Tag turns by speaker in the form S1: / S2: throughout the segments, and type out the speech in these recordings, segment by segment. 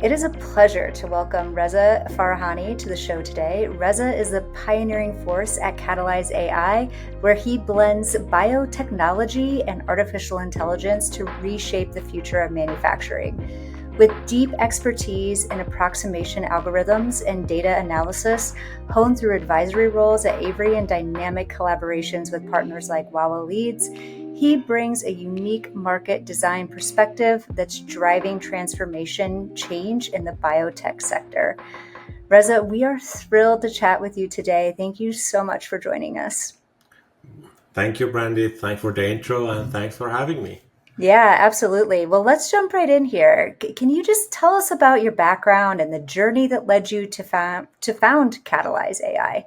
S1: It is a pleasure to welcome Reza Farahani to the show today. Reza is the pioneering force at Katalyze AI, where he blends biotechnology and artificial intelligence to reshape the future of manufacturing. With deep expertise in approximation algorithms and data analysis, honed through advisory roles at Avery and dynamic collaborations with partners like Wawa Leads, he brings a unique market design perspective that's driving transformation change in the biotech sector. Reza, we are thrilled to chat with you today. Thank you so much for joining us.
S2: Thank you, Brandy. Thanks for the intro and thanks for having me.
S1: Yeah, absolutely. Well, let's jump right in here. Can you just tell us about your background and the journey that led you to found Katalyze AI?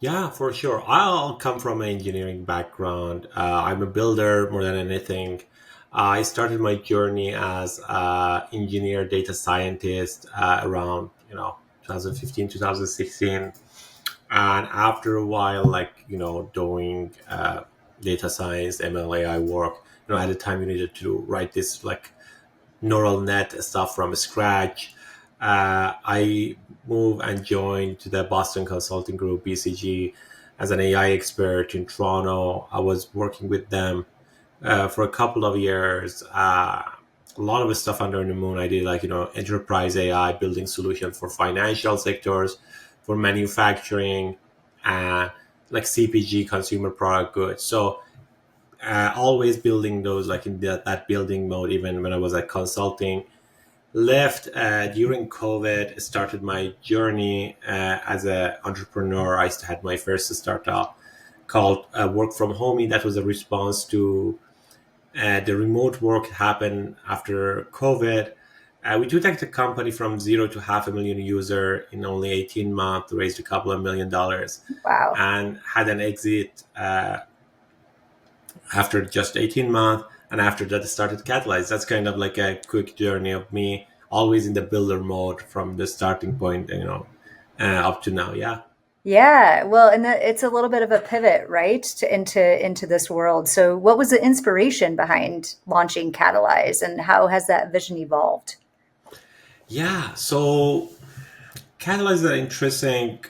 S2: Yeah, for sure. I'll come from an engineering background. I'm a builder more than anything. I started my journey as an engineer, data scientist around 2015, 2016, and after a while, doing data science, ML, AI work. At the time you needed to write this neural net stuff from scratch. I moved and joined the Boston Consulting Group, BCG, as an AI expert in Toronto. I was working with them for a couple of years. A lot of stuff under the moon. I did enterprise AI, building solutions for financial sectors, for manufacturing, uh, like CPG, consumer product goods. So always building those in that building mode, even when I was at consulting. Left during COVID, started my journey as an entrepreneur. I had my first startup called Work From Home. That was a response to the remote work happened after COVID. We took the company from zero to half a million user in only 18 months, raised a couple of $1 million,
S1: Wow.
S2: and had an exit after just 18 months. And after that, I started Katalyze. That's kind of like a quick journey of me, always in the builder mode from the starting point, up to now. Yeah.
S1: Yeah, well, and it's a little bit of a pivot, right, into this world. So, what was the inspiration behind launching Katalyze, and how has that vision evolved?
S2: Yeah. So Katalyze is an interesting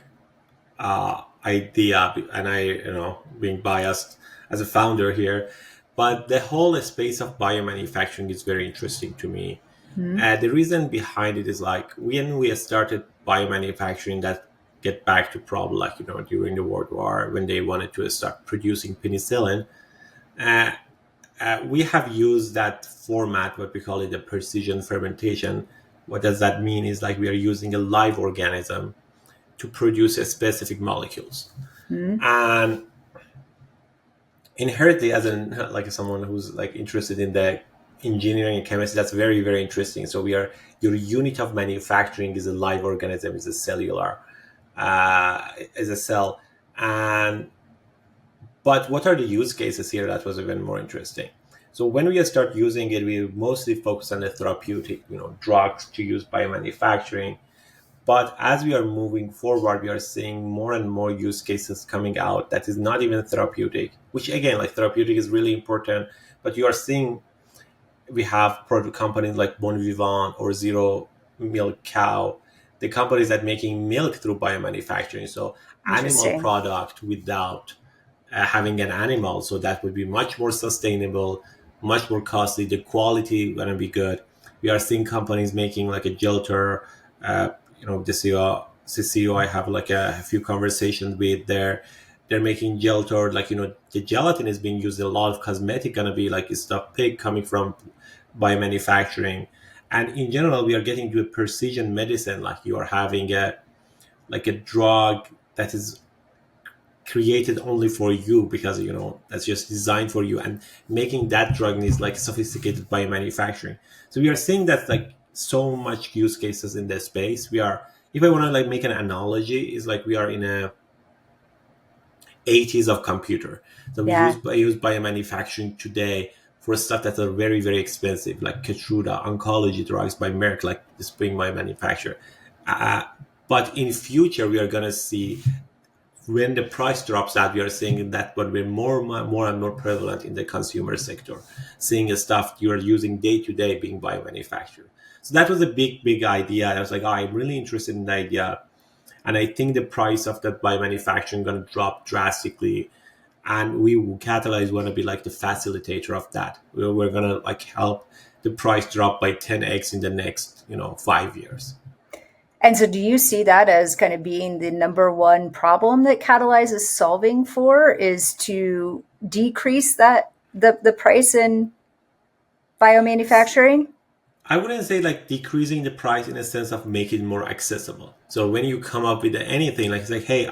S2: idea, and being biased as a founder here, but the whole space of biomanufacturing is very interesting to me.
S1: Hmm.
S2: The reason behind it is when we started biomanufacturing, that get back to problem during the World War when they wanted to start producing penicillin. Uh, we have used that format, what we call it, the precision fermentation. What does that mean? Is we are using a live organism to produce a specific molecules,
S1: Hmm.
S2: and inherently as someone who's interested in the engineering and chemistry, that's very very interesting. So your unit of manufacturing is a live organism, is a cellular, is a cell. And but what are the use cases here? That was even more interesting. So when we start using it, we mostly focus on the therapeutic, drugs to use biomanufacturing. But as we are moving forward, we are seeing more and more use cases coming out that is not even therapeutic, which again, therapeutic is really important. But you are seeing we have product companies like Bon Vivant or Zero Milk Cow, the companies that making milk through biomanufacturing. So animal
S1: Interesting.
S2: product without having an animal. So that would be much more sustainable, much more costly. The quality gonna be good. We are seeing companies making like a gelter. The CEO I have a few conversations with. They're making gelter. The gelatin is being used in a lot of cosmetic. Gonna be stuff pig coming from biomanufacturing. And in general, we are getting to a precision medicine. Like you are having a drug that is created only for you because that's just designed for you, and making that drug needs sophisticated biomanufacturing. So we are seeing that so much use cases in this space. We are, if I want to make an analogy, is we are in a 80s of computer. So
S1: Yeah.
S2: I use biomanufacturing today for stuff that are very very expensive, like Keytruda, oncology drugs by Merck, like this being my manufacturer. uh, but in future we are going to see, when the price drops out, we are seeing that what we're more and more prevalent in the consumer sector, seeing stuff you are using day to day being biomanufactured. So that was a big idea. I was like, oh, I'm really interested in the idea, and I think the price of that biomanufacturing going to drop drastically. And we Katalyze want to be like the facilitator of that. We're going to like help the price drop by 10x in the next 5 years.
S1: And so do you see that as kind of being the number one problem that Katalyze is solving for, is to decrease the price in biomanufacturing?
S2: I wouldn't say like decreasing the price in a sense of making it more accessible. So when you come up with anything, like it's like, hey,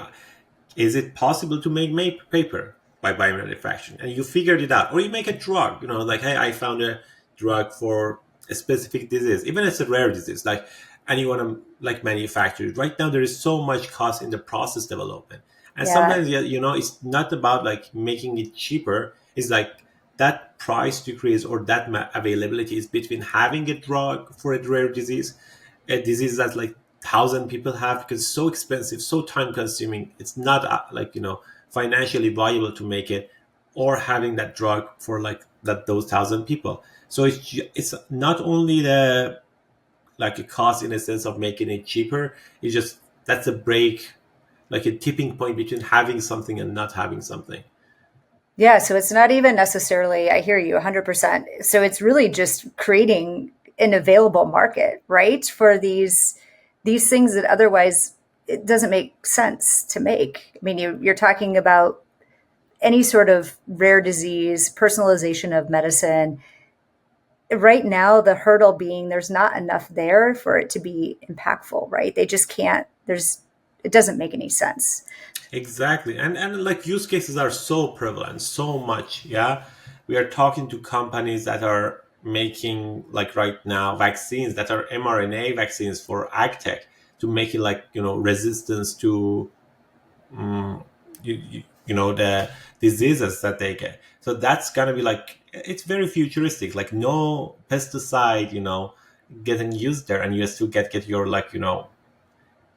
S2: is it possible to make paper by biomanufacturing? And you figured it out. Or you make a drug, like, hey, I found a drug for a specific disease, even if it's a rare disease, like, and you want to like manufacture it. Right now, there is so much cost in the process development. And
S1: Yeah.
S2: sometimes, it's not about like making it cheaper. It's like that price decrease or that availability is between having a drug for a rare disease, a disease that like 1,000 people have, because it's so expensive, so time consuming. It's not like financially viable to make it, or having that drug for like that those 1,000 people. So it's not only the like a cost in a sense of making it cheaper. It's just that's a break, like a tipping point between having something and not having something.
S1: Yeah, so it's not even necessarily, I hear you 100%. So it's really just creating an available market, right? For these things that otherwise it doesn't make sense to make. I mean, you're talking about any sort of rare disease, personalization of medicine. Right now, the hurdle being there's not enough there for it to be impactful, right? They just can't, it doesn't make any sense.
S2: Exactly. And like use cases are so prevalent, so much. Yeah. We are talking to companies that are making like right now vaccines that are mRNA vaccines for ag tech, to make it like, resistance to the diseases that they get. So that's gonna be like, it's very futuristic, like no pesticide, getting used there, and you still get your like,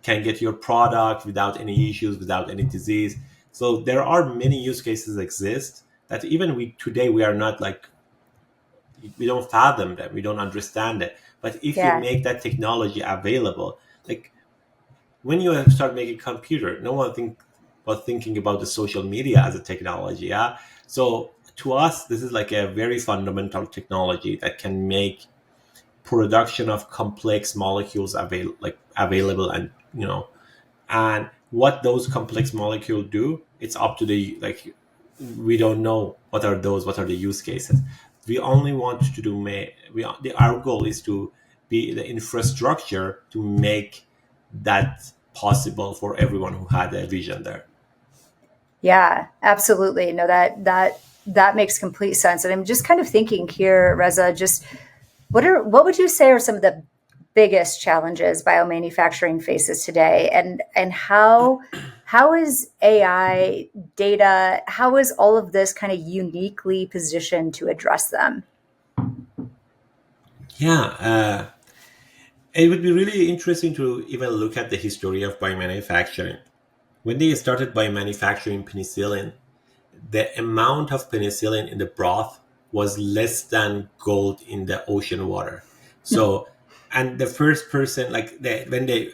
S2: can get your product without any issues, without any disease. So there are many use cases exist that even we today we are not like, we don't fathom them, we don't understand it. But if you
S1: Yeah.
S2: make that technology available, like when you start making computer, no one was thinking about the social media as a technology. Yeah. So to us, this is like a very fundamental technology that can make production of complex molecules available, and and what those complex molecules do, it's up to the like, we don't know what are the use cases. We only want to do our goal is to be the infrastructure to make that possible for everyone who had a vision there.
S1: Yeah, absolutely. No, that makes complete sense. And I'm just kind of thinking here, Reza, just what would you say are some of the biggest challenges biomanufacturing faces today, and how is AI data, how is all of this kind of uniquely positioned to address them?
S2: Yeah, it would be really interesting to even look at the history of biomanufacturing. When they started biomanufacturing penicillin, the amount of penicillin in the broth was less than gold in the ocean water. So, and the first person, like when they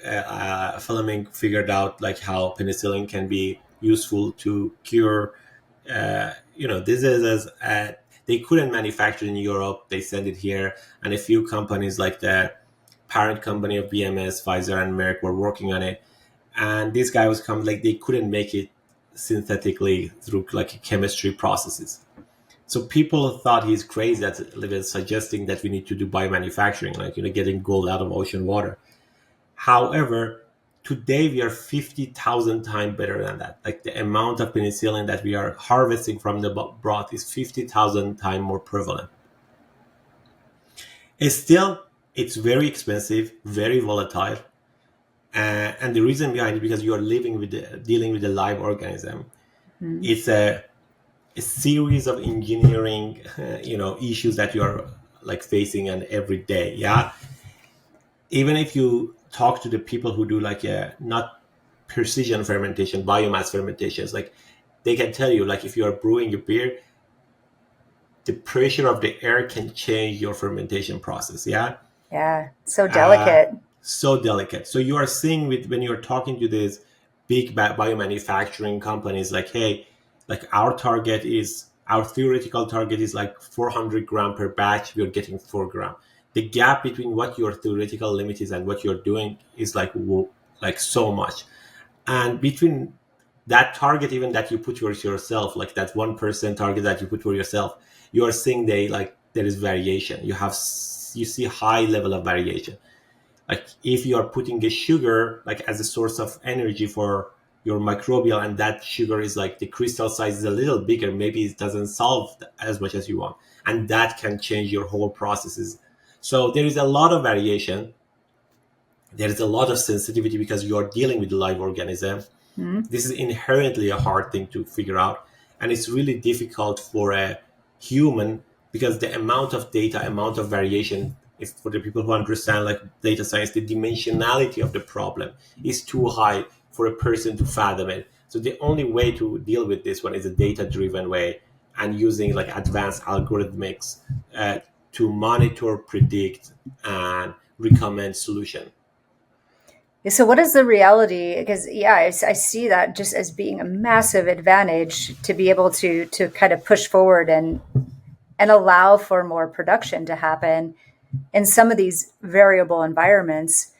S2: Fleming figured out like how penicillin can be useful to cure, diseases. They couldn't manufacture in Europe. They sent it here, and a few companies like the parent company of BMS, Pfizer, and Merck were working on it. And this guy was coming, like they couldn't make it synthetically through like chemistry processes. So people thought he's crazy that was suggesting that we need to do biomanufacturing, like getting gold out of ocean water. However, today we are 50,000 times better than that. Like the amount of penicillin that we are harvesting from the broth is 50,000 times more prevalent. It's still, it's very expensive, very volatile, and the reason behind it, because you are dealing with a live organism.
S1: Mhm.
S2: It's a series of engineering issues that you are like facing and every day. Yeah. Even if you talk to the people who do like not precision fermentation, biomass fermentations, like they can tell you, like if you are brewing a beer, the pressure of the air can change your fermentation process. Yeah.
S1: Yeah, so
S2: uh,
S1: delicate.
S2: so delicate. So you are seeing with when you're talking to these big biomanufacturing companies, like, hey, like our theoretical target is like 400 gram per batch. We're getting 4 gram. The gap between what your theoretical limit is and what you're doing is like like so much. And between that target, even that you put yourself, like that 1% target that you put for yourself, you are seeing there is variation. You see high level of variation. Like if you are putting a sugar like as a source of energy for your microbial, and that sugar is like the crystal size is a little bigger, maybe it doesn't solve as much as you want, and that can change your whole processes. So there is a lot of variation. There is a lot of sensitivity because you are dealing with live organism.
S1: Hmm.
S2: This is inherently a hard thing to figure out, and it's really difficult for a human because the amount of data, amount of variation, if for the people who understand like data science, the dimensionality of the problem is too high for a person to fathom it. So the only way to deal with this one is a data driven way, and using like advanced algorithmics to monitor, predict, and recommend solution.
S1: So, what is the reality? Because yeah, I see that just as being a massive advantage to be able to kind of push forward and allow for more production to happen in some of these variable environments.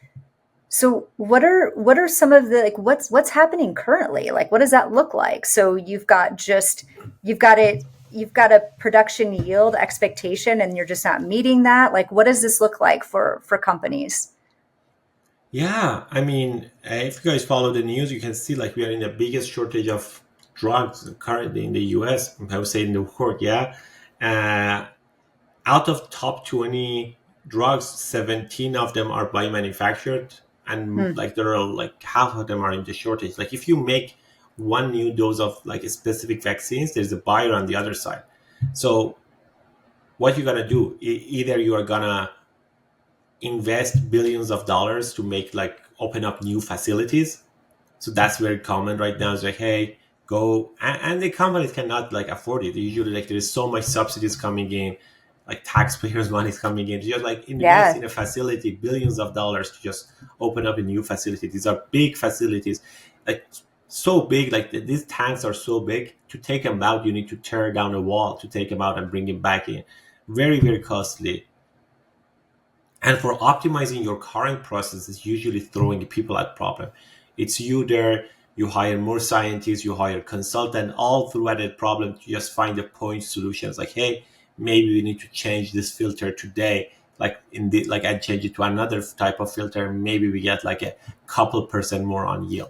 S1: So what are some of the like what's happening currently? Like what does that look like? So you've got it you've got a production yield expectation and you're just not meeting that. Like what does this look like for companies?
S2: Yeah, I mean, if you guys follow the news, you can see like we are in the biggest shortage of drugs currently in the US. I would say in the world. Yeah, uh, out of top 20 drugs, 17 of them are biomanufactured, and
S1: Hmm.
S2: like there are like half of them are in the shortage. Like if you make one new dose of like specific vaccines, there's a buyer on the other side. So what you're gonna do? Either you are gonna invest billions of dollars to make like open up new facilities. So that's very common right now. It's like, hey, go, and the companies cannot like afford it. Usually, like there is so much subsidies coming in, like taxpayers' money is coming in. To just like invest
S1: Yeah.
S2: in a facility, billions of dollars to just open up a new facility. These are big facilities, like so big. Like these tanks are so big. To take them out, you need to tear down a wall to take them out and bring them back in. Very, very costly. And for optimizing your current process is usually throwing people at problem. It's you there, you hire more scientists, you hire consultant all throughout that problem to just find the point solutions. Like, hey, maybe we need to change this filter today. Like in the like I change it to another type of filter. Maybe we get like a couple percent more on yield.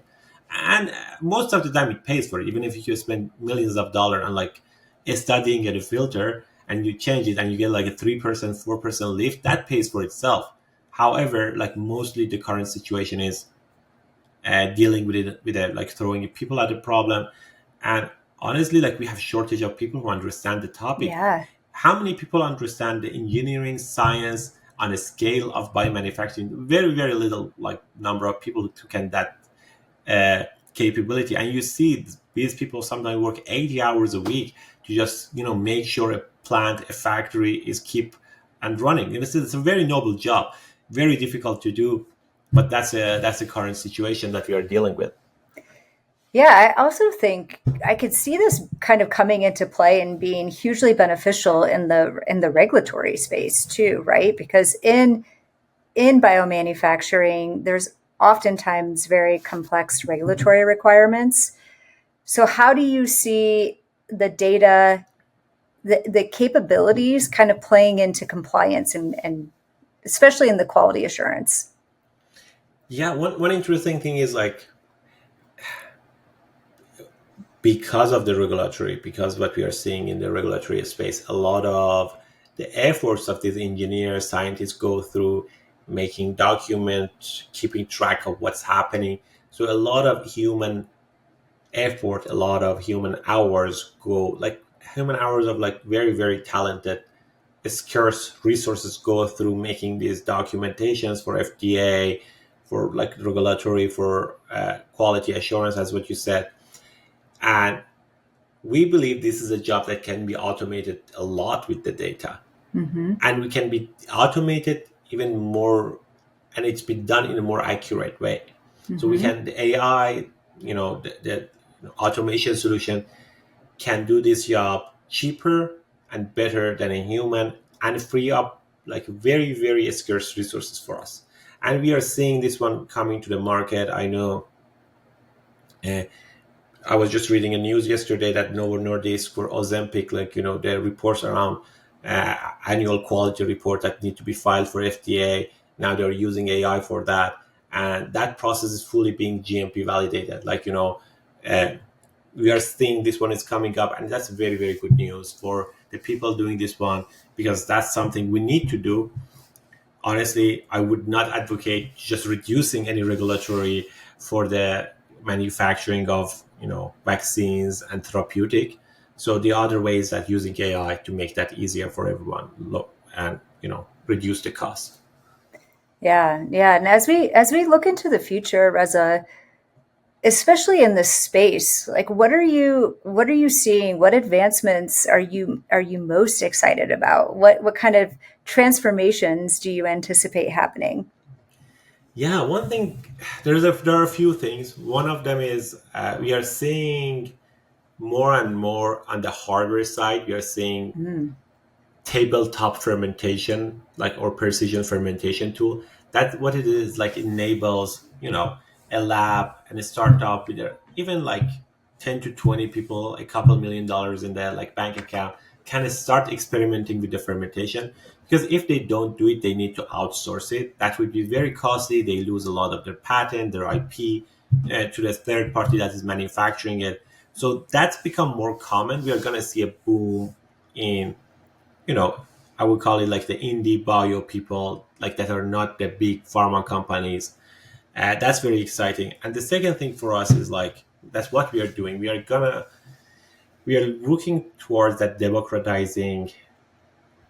S2: And most of the time it pays for it, even if you spend millions of dollars on like studying at a filter and you change it and you get like a 3%, 4% lift, that pays for itself. However, like mostly the current situation is dealing with it with like throwing people at the problem. And honestly, like we have shortage of people who understand the topic.
S1: Yeah.
S2: How many people understand the engineering science on a scale of biomanufacturing? Very, very little like number of people who can that uh, capability. And you see these people sometimes work 80 hours a week to just make sure a plant, a factory is keep and running. And it's a very noble job, very difficult to do, but that's the current situation that we are dealing with.
S1: Yeah, I also think I could see this kind of coming into play and being hugely beneficial in the regulatory space too, right? Because in biomanufacturing, there's oftentimes very complex regulatory requirements. So how do you see the data, the capabilities kind of playing into compliance and especially in the quality assurance?
S2: Yeah, one interesting thing is like because of the regulatory, because what we are seeing in the regulatory space, a lot of the efforts of these engineers, scientists go through making documents, keeping track of what's happening. So a lot of human effort, a lot of human hours go, like human hours of like very, very talented, scarce resources go through making these documentations for FDA, for like regulatory, for quality assurance, as what you said. And we believe this is a job that can be automated a lot with the data,
S1: Mm-hmm.
S2: and we can be automated even more, and it's been done in a more accurate way. So we
S1: Hmm.
S2: can, the AI, the automation solution can do this job cheaper and better than a human, and free up like very, very scarce resources for us. And we are seeing this one coming to the market. I know, uh, I was just reading a news yesterday that Novo Nordisk for Ozempic, like, the reports around annual quality report that need to be filed for FDA. Now they're using AI for that. And that process is fully being GMP validated. Uh, we are seeing this one is coming up, and that's very, very good news for the people doing this one, because that's something we need to do. Honestly, I would not advocate just reducing any regulatory for the manufacturing of vaccines and therapeutic. So the other way is that using AI to make that easier for everyone, and reduce the cost.
S1: Yeah, yeah. And as we look into the future, Reza, especially in this space, like what are you seeing? What advancements are you most excited about? What kind of transformations do you anticipate happening?
S2: Yeah, one thing, there are a few things. One of them is, we are seeing more and more on the hardware side. We are seeing
S1: Mm.
S2: tabletop fermentation, like, or precision fermentation tool. That's what it is. Like, enables a lab and a startup with even like 10 to 20 people, a couple $1 million in their like bank account, kind of start experimenting with the fermentation. Because if they don't do it, they need to outsource it. That would be very costly. They lose a lot of their patent, their IP, to the third party that is manufacturing it. So that's become more common. We are going to see a boom in, you know, I would call it like the indie bio people, like that are not the big pharma companies. That's very exciting. And the second thing for us is like, that's what we are doing. We are looking towards that democratizing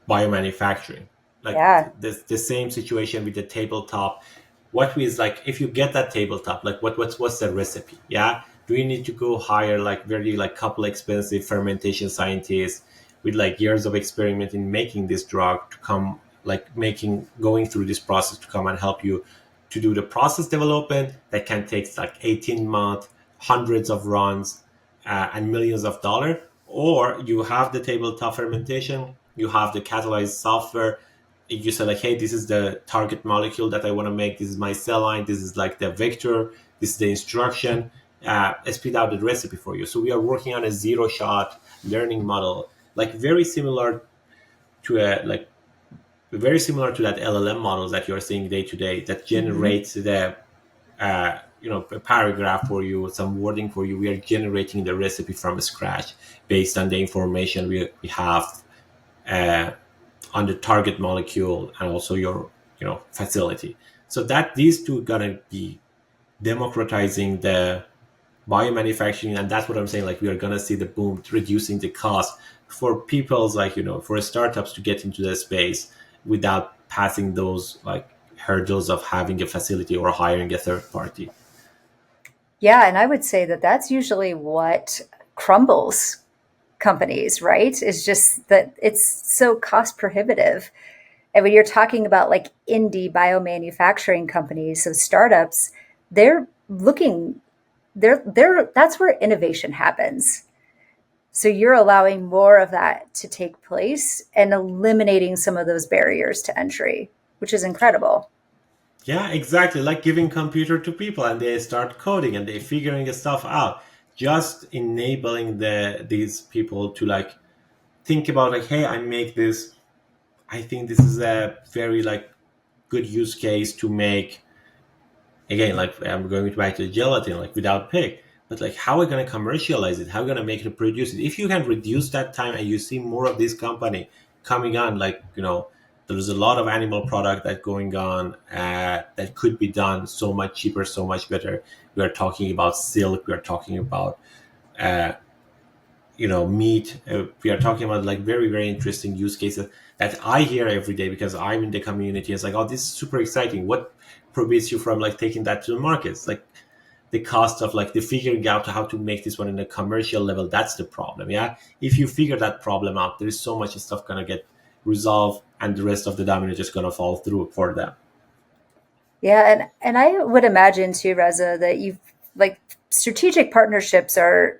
S2: biomanufacturing. Like,
S1: Yeah.
S2: the same situation with the tabletop. What is, like, if you get that tabletop, like, what's the recipe? Yeah, do you need to go hire like very like couple expensive fermentation scientists with like years of experiment in making this drug to come, like, making going through this process to come and help you to do the process development that can take like 18 months, hundreds of runs, and millions of dollars? Or you have the tabletop fermentation, you have the Katalyze software. You say like, hey, this is the target molecule that I want to make. This is my cell line. This is like the vector. This is the instruction. Spit out the recipe for you. So we are working on a zero shot learning model, like very similar to that LLM models that you're seeing day to day, that
S1: Hmm.
S2: generates the a paragraph for you, some wording for you. We are generating the recipe from scratch based on the information we have, uh, on the target molecule and also your facility. So that these two gonna be democratizing the biomanufacturing, and that's what I'm saying. Like, we are gonna see the boom, reducing the cost for people's, like, for startups to get into the space without passing those like hurdles of having a facility or hiring a third party.
S1: Yeah, and I would say that that's usually what crumbles companies, right? Is just that it's so cost prohibitive. And when you're talking about like indie biomanufacturing companies, so startups, they're looking, they're that's where innovation happens. So you're allowing more of that to take place and eliminating some of those barriers to entry, which is incredible.
S2: Yeah, exactly. Like giving computer to people and they start coding and they figuring stuff out. Just enabling these people to like think about like, hey, I make this. I think this is a very like good use case to make, again, like, I'm going back to the gelatin, like, without pig. But like, how are we going to commercialize it? How are we going to make it, produce it? If you can reduce that time and you see more of this company coming on, like, there's a lot of animal product that going on, that could be done so much cheaper, so much better. We are talking about silk. We are talking about, uh, meat. We are talking about like very, very interesting use cases that I hear every day because I'm in the community. It's like, oh, this is super exciting. What prevents you from like taking that to the markets? Like, the cost of like the figuring out how to make this one in a commercial level. That's the problem. Yeah. If you figure that problem out, there is so much stuff gonna get resolve, and the rest of the domino is just going to fall through for them.
S1: Yeah, and I would imagine too, Reza, that you've like strategic partnerships are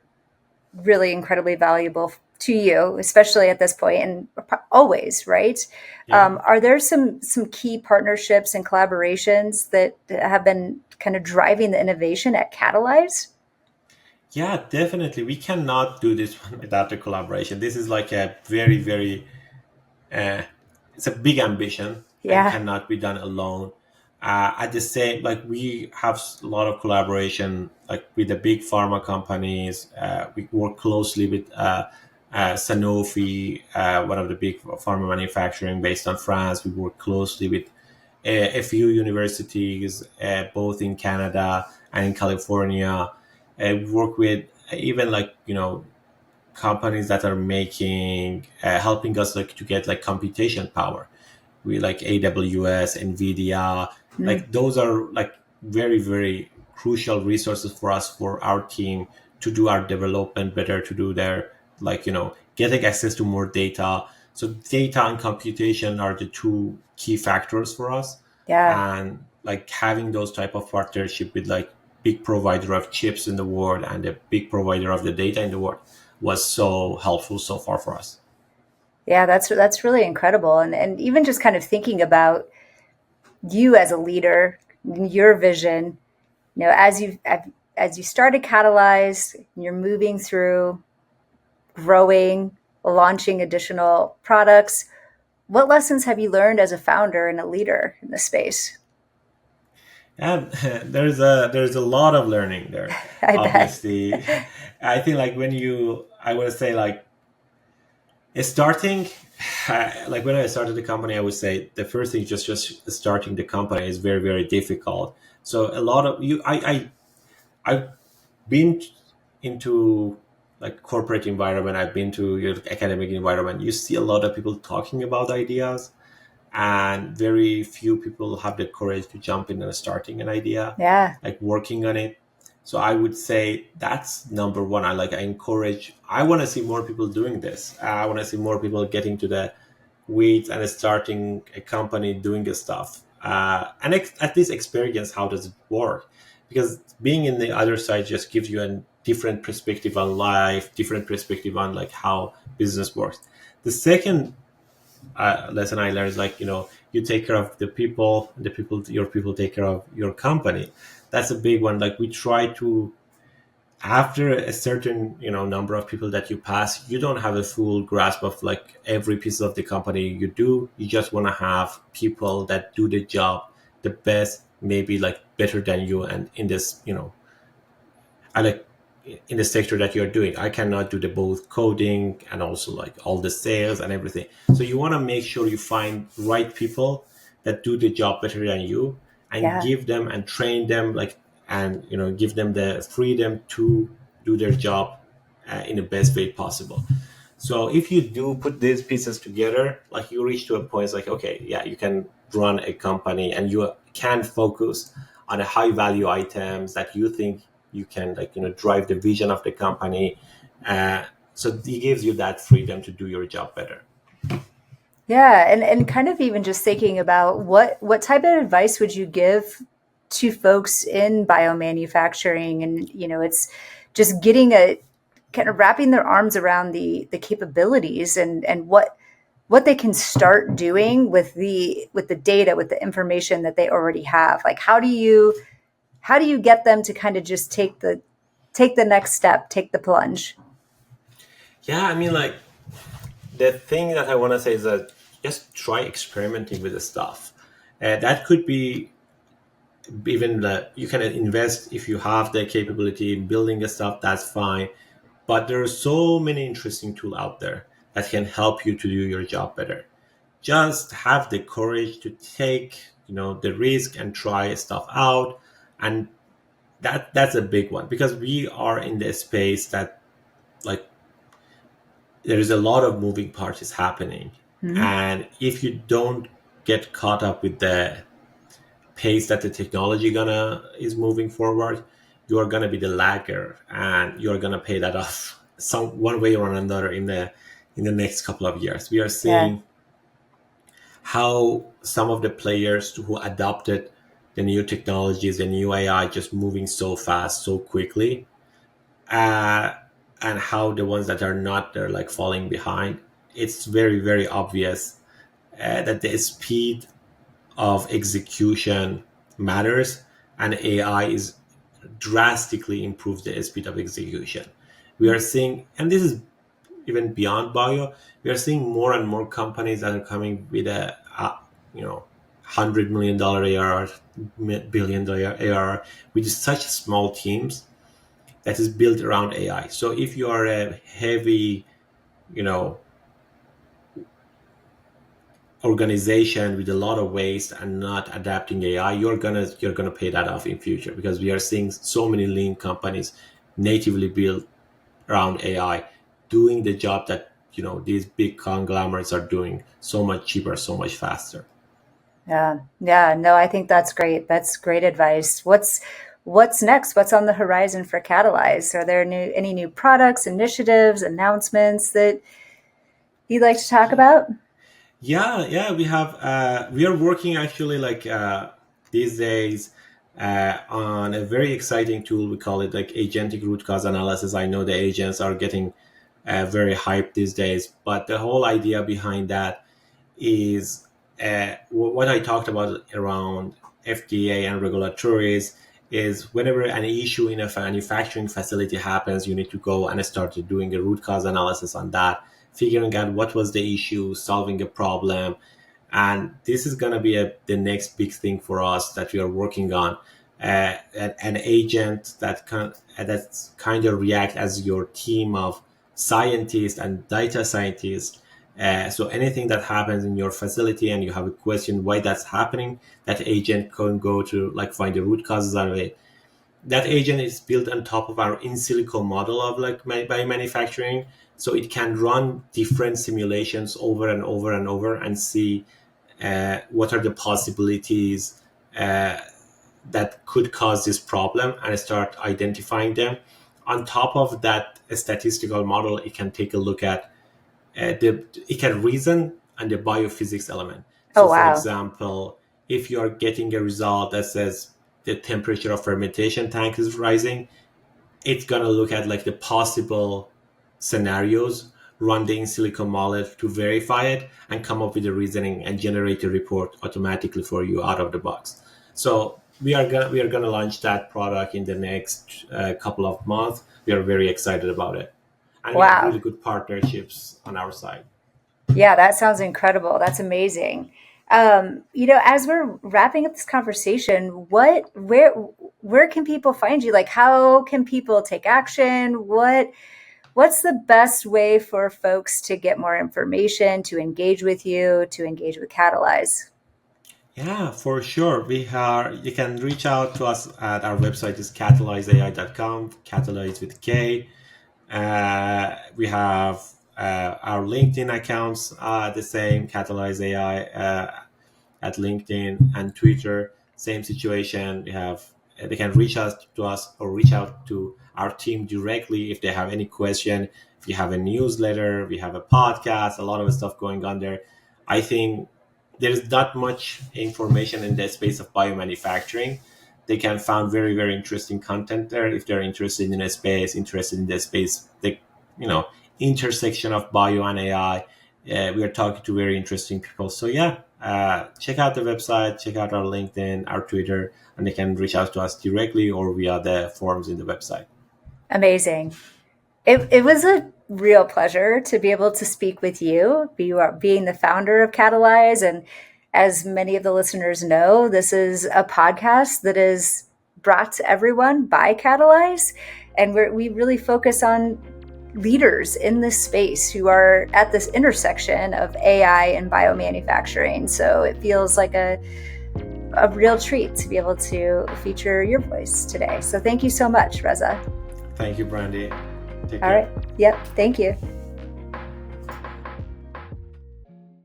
S1: really incredibly valuable to you, especially at this point and always, right?
S2: Yeah.
S1: Are there some key partnerships and collaborations that have been kind of driving the innovation at Katalyze?
S2: Yeah, definitely. We cannot do this one without the collaboration. This is like a very, very uh, it's a big ambition and
S1: Yeah.
S2: cannot be done alone. At the same, like we have a lot of collaboration, like with the big pharma companies. We work closely with Sanofi, one of the big pharma manufacturing based on France. We work closely with a few universities, both in Canada and in California. We work with even like companies that are making helping us like to get like computation power. We like AWS, Nvidia,
S1: Mm.
S2: like those are like very, very crucial resources for us, for our team, to do our development better, to do their like getting access to more data. So data and computation are the two key factors for us.
S1: Yeah.
S2: And like having those type of partnership with like big provider of chips in the world and a big provider of the data in the world was so helpful so far for us.
S1: Yeah, that's really incredible. And even just kind of thinking about you as a leader, your vision, as you started Catalyze, you're moving through growing, launching additional products. What lessons have you learned as a founder and a leader in this space?
S2: And there's a lot of learning there.
S1: I bet.
S2: Obviously, I think like when I would say like starting, like when I started the company, I would say the first thing just starting the company is very, very difficult. So a lot of you, I've been into like corporate environment. I've been to your academic environment. You see a lot of people talking about ideas, and very few people have the courage to jump in and starting an idea,
S1: Yeah.
S2: like working on it. So I would say that's number one. I encourage, I want to see more people doing this. I want to see more people getting to the weeds and starting a company, doing the stuff, and at least experience how does it work, because being in the other side just gives you a different perspective on life, different perspective on like how business works. The second lesson I learned is like you take care of the people, your people take care of your company. That's a big one. Like we try to, after a certain number of people that you pass, you don't have a full grasp of like every piece of the company you do. You just want to have people that do the job the best, maybe like better than you, and in this I like in the sector that you're doing. I cannot do the both coding and also like all the sales and everything. So you want to make sure you find right people that do the job better than you, and
S1: Yeah.
S2: give them and train them like, and give them the freedom to do their job in the best way possible. So if you do put these pieces together, like you reach to a point, it's like, okay, yeah, you can run a company and you can focus on the high value items that you think you can like, drive the vision of the company. So it gives you that freedom to do your job better.
S1: Yeah, and kind of even just thinking about what type of advice would you give to folks in biomanufacturing, and it's just getting a kind of wrapping their arms around the capabilities and what they can start doing with the data, with the information that they already have. Like how do you get them to kind of just take the next step, take the plunge?
S2: Yeah, I mean, like the thing that I want to say is that just try experimenting with the stuff. That could be even that you can invest if you have the capability in building the stuff, that's fine. But there are so many interesting tools out there that can help you to do your job better. Just have the courage to take the risk and try stuff out. And that's a big one, because we are in the space that like there is a lot of moving parts happening.
S1: Mhm.
S2: And if you don't get caught up with the pace that the technology gonna is moving forward, you are gonna be the lagger, and you are gonna pay that off some one way or another in the next couple of years. We are
S1: Yeah.
S2: seeing how some of the players who adopted the new technologies, the new AI, just moving so fast, so quickly, uh, and how the ones that are not, they're like falling behind. It's very, very obvious that the speed of execution matters, and AI is drastically improves the speed of execution. We are seeing, and this is even beyond bio, we are seeing more and more companies that are coming with $100 million ARR, billion-dollar ARR, with such small teams that is built around AI. So if you are a heavy, you know, organization with a lot of waste and not adapting AI, you're gonna pay that off in future, because we are seeing so many lean companies natively built around AI, doing the job that these big conglomerates are doing so much cheaper, so much faster.
S1: Yeah. Yeah. No, I think that's great. That's great advice. What's next? What's on the horizon for Katalyze? Are there any new products, initiatives, announcements that you'd like to talk about?
S2: Yeah, we are working actually like these days on a very exciting tool. We call it like agentic root cause analysis. I know the agents are getting very hyped these days, but the whole idea behind that is what I talked about around FDA and regulatories. Is whenever an issue in a manufacturing facility happens, you need to go and start doing a root cause analysis on that, figuring out what was the issue, solving a problem. And this is going to be the next big thing for us that we are working on. An agent that's kind of react as your team of scientists and data scientists. So anything that happens in your facility and you have a question why that's happening, that agent can go to like find the root causes of it. That agent is built on top of our in silico model of like biomanufacturing, so it can run different simulations over and over and over and see what are the possibilities that could cause this problem and start identifying them. On top of that statistical model, it can take a look at it can reason and the biophysics element.
S1: Oh,
S2: So, for
S1: wow.
S2: example, if you are getting a result that says the temperature of fermentation tank is rising, it's gonna look at like the possible scenarios, run the in silico model to verify it, and come up with the reasoning and generate a report automatically for you out of the box. So we are gonna launch that product in the next couple of months. We are very excited about it, and we have really
S1: Wow.
S2: good partnerships on our side.
S1: Yeah, that sounds incredible. That's amazing. As we're wrapping up this conversation, where can people find you? Like, how can people take action? What's the best way for folks to get more information, to engage with you, to engage with Katalyze?
S2: Yeah, for sure. You can reach out to us at our website is katalyzeai.com, Katalyze with K. We have our LinkedIn accounts, the same, Katalyze AI at LinkedIn and Twitter. Same situation. They can reach out to us or reach out to our team directly if they have any question. If you have a newsletter, we have a podcast, a lot of stuff going on there. I think there's not much information in the space of biomanufacturing. They can find very, very interesting content there if they're interested in a space, interested in the space, the you know intersection of bio and AI. We are talking to very interesting people. So yeah, check out the website, check out our LinkedIn, our Twitter, and they can reach out to us directly or via the forms in the website.
S1: Amazing. It was a real pleasure to be able to speak with you. You are being the founder of Katalyze. And as many of the listeners know, this is a podcast that is brought to everyone by Katalyze. And we really focus on leaders in this space who are at this intersection of AI and biomanufacturing. So it feels like a real treat to be able to feature your voice today. So thank you so much, Reza.
S2: Thank you, Brandy. Take
S1: All
S2: care.
S1: right. Yep. Thank you.